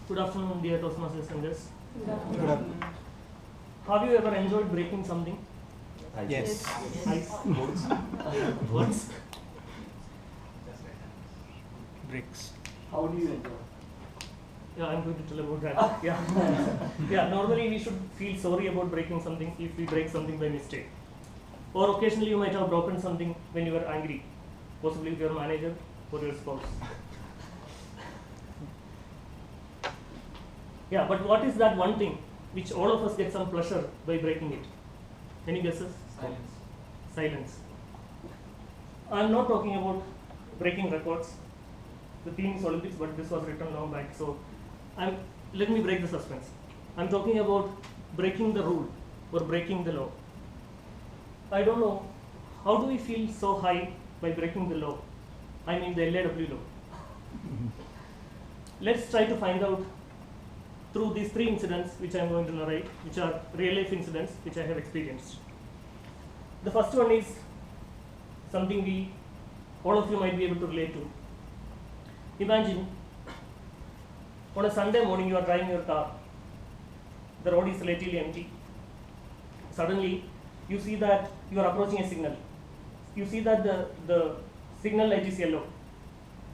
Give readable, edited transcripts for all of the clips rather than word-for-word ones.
Good afternoon, dear Toastmasters and guests. Good afternoon. Have you ever enjoyed breaking something? Yes. Ice. Words. Bricks. How do you enjoy? Yeah, I'm going to tell about that. Yeah. Normally we should feel sorry about breaking something if we break something by mistake. Or occasionally you might have broken something when you were angry, possibly with your manager or your spouse. Yeah, but what is that one thing which all of us get some pleasure by breaking it? Any guesses? Silence. Silence. I'm not talking about breaking records. The theme is Olympics, but this was written long back. So let me break the suspense. I'm talking about breaking the rule or breaking the law. I don't know, how do we feel so high by breaking the law? I mean the LAW law. Let's try to find out through these 3 incidents which I am going to narrate, which are real life incidents which I have experienced. The first one is something all of you might be able to relate to. Imagine on a Sunday morning you are driving your car, the road is relatively empty. Suddenly you see that you are approaching a signal. You see that the signal light is yellow.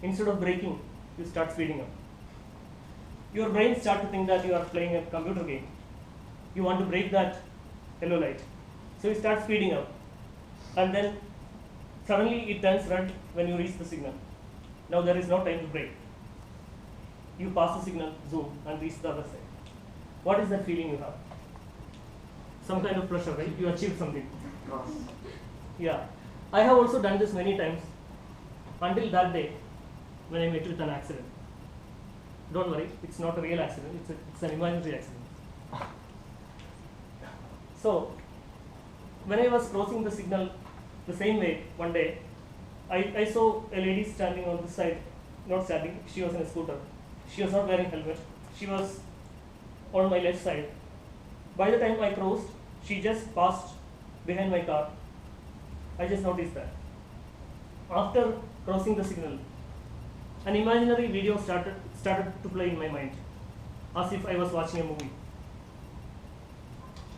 Instead of braking, you start speeding up. Your brain starts to think that you are playing a computer game. You want to break that yellow light. So you start speeding up. And then suddenly it turns red when you reach the signal. Now there is no time to brake. You pass the signal, zoom, and reach the other side. What is that feeling you have? Some kind of pleasure, right? You achieved something. Yeah. I have also done this many times until that day when I met with an accident. Don't worry, it's not a real accident, it's an imaginary accident. So, when I was crossing the signal the same way one day, I saw a lady standing on this side, not standing, she was in a scooter. She was not wearing helmet, she was on my left side. By the time I crossed, she just passed behind my car. I just noticed that. After crossing the signal, an imaginary video started to play in my mind, as if I was watching a movie.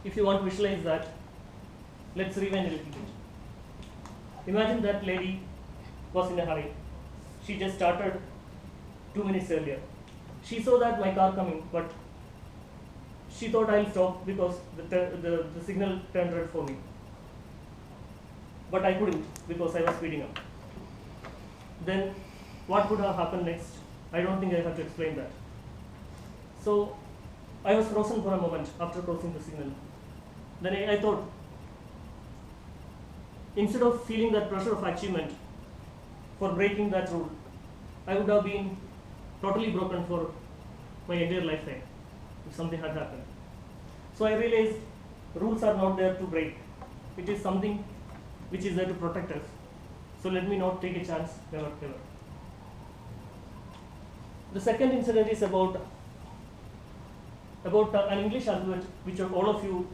If you want to visualize that, let's rewind a little bit. Imagine that lady was in a hurry. She just started 2 minutes earlier. She saw that my car coming, but she thought I'll stop because the signal turned red for me. But I couldn't because I was speeding up. Then what would have happened next? I don't think I have to explain that. So I was frozen for a moment after crossing the signal. Then I thought, instead of feeling that pressure of achievement for breaking that rule, I would have been totally broken for my entire lifetime if something had happened. So I realized rules are not there to break. It is something which is there to protect us. So let me not take a chance, never ever. The second incident is about an English alphabet which all of you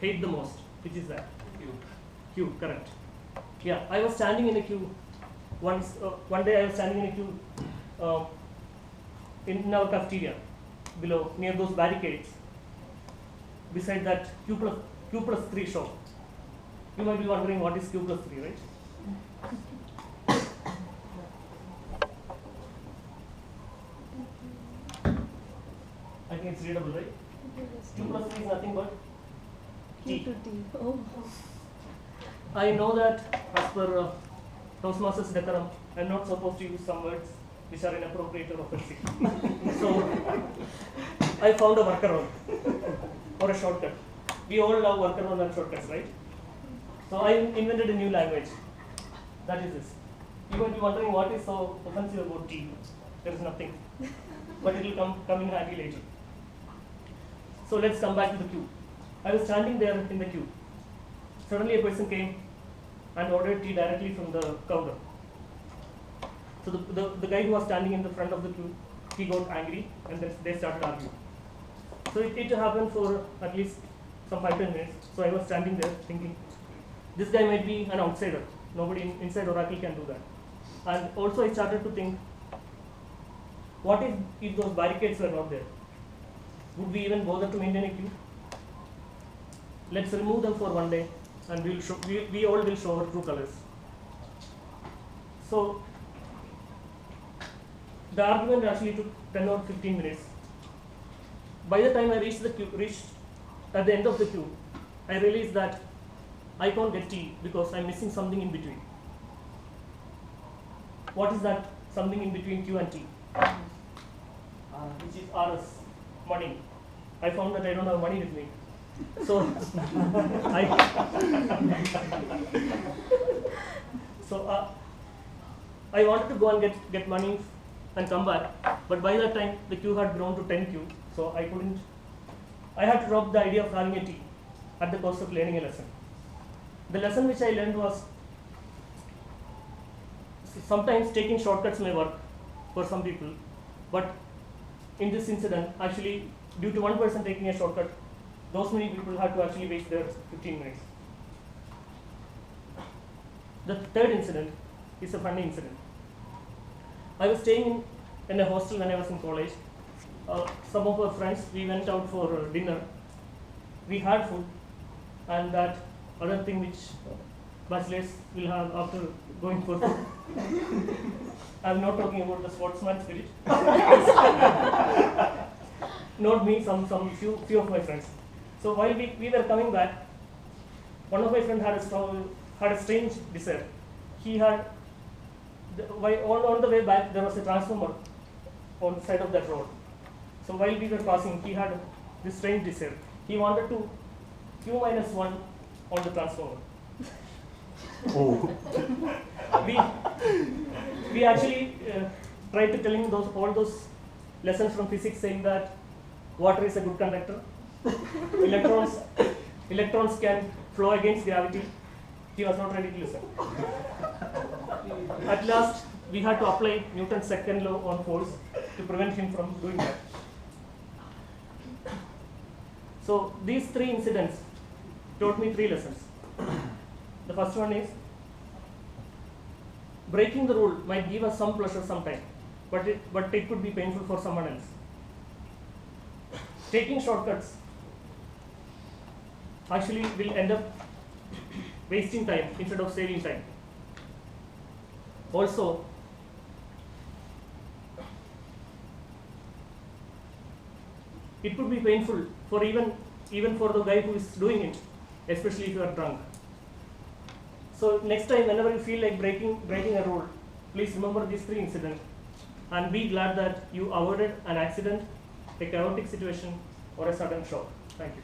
hate the most. Which is that? Q, correct. Yeah, I was standing in a queue once. One day I was standing in a queue in our cafeteria below, near those barricades, beside that Q plus 3 shop. You might be wondering what is Q plus 3, right? I think it's readable, right? Q plus 3 is nothing but T. Q to T. Oh. I know that as per Toastmasters decorum, I am not supposed to use some words which are inappropriate or offensive. So I found a workaround or a shortcut. We all love workaround and shortcuts, right? So I invented a new language. That is this. You might be wondering what is so offensive about T. There is nothing. But it will come in handy later. So let's come back to the queue. I was standing there in the queue. Suddenly a person came and ordered tea directly from the counter. So the guy who was standing in the front of the queue, he got angry and then they started arguing. So it happened for at least some 5-10 minutes. So I was standing there thinking, this guy might be an outsider. Nobody inside Oracle can do that. And also I started to think, what if those barricades were not there? would we even bother to maintain a queue? Let's remove them for one day, and we all will show our true colors. So the argument actually took 10 or 15 minutes. By the time I reached at the end of the queue, I realized that I can't get tea because I'm missing something in between. What is that something in between Q and T? Which is RS, money. I found that I don't have money with me. So I wanted to go and get money and come back, but by that time the queue had grown to 10 queue, so I couldn't. I had to drop the idea of having a tea at the cost of learning a lesson. The lesson which I learned was sometimes taking shortcuts may work for some people, but in this incident, actually, due to one person taking a shortcut, those many people had to actually waste their 15 minutes. The third incident is a funny incident. I was staying in a hostel when I was in college. Some of our friends, we went out for dinner. We had food, and that other thing which bachelors will have after going for food. I'm not talking about the sportsman spirit. Not me, some few of my friends. So while we were coming back, one of my friends had a strange desire. He had, on the way back, there was a transformer on the side of that road. So while we were passing, he had this strange desire. He wanted to Q-1 on the transformer. Oh. We actually tried to tell him all those lessons from physics, saying that water is a good conductor. Electrons can flow against gravity. He was not ready to listen. At last, we had to apply Newton's second law on force to prevent him from doing that. So these three incidents taught me three lessons. The first one is, breaking the rule might give us some pleasure sometime, but it could be painful for someone else. Taking shortcuts actually will end up wasting time instead of saving time. Also, it could be painful for even for the guy who is doing it, especially if you are drunk. So next time, whenever you feel like breaking a rule, please remember these three incidents and be glad that you avoided an accident, a chaotic situation, or a sudden shock. Thank you.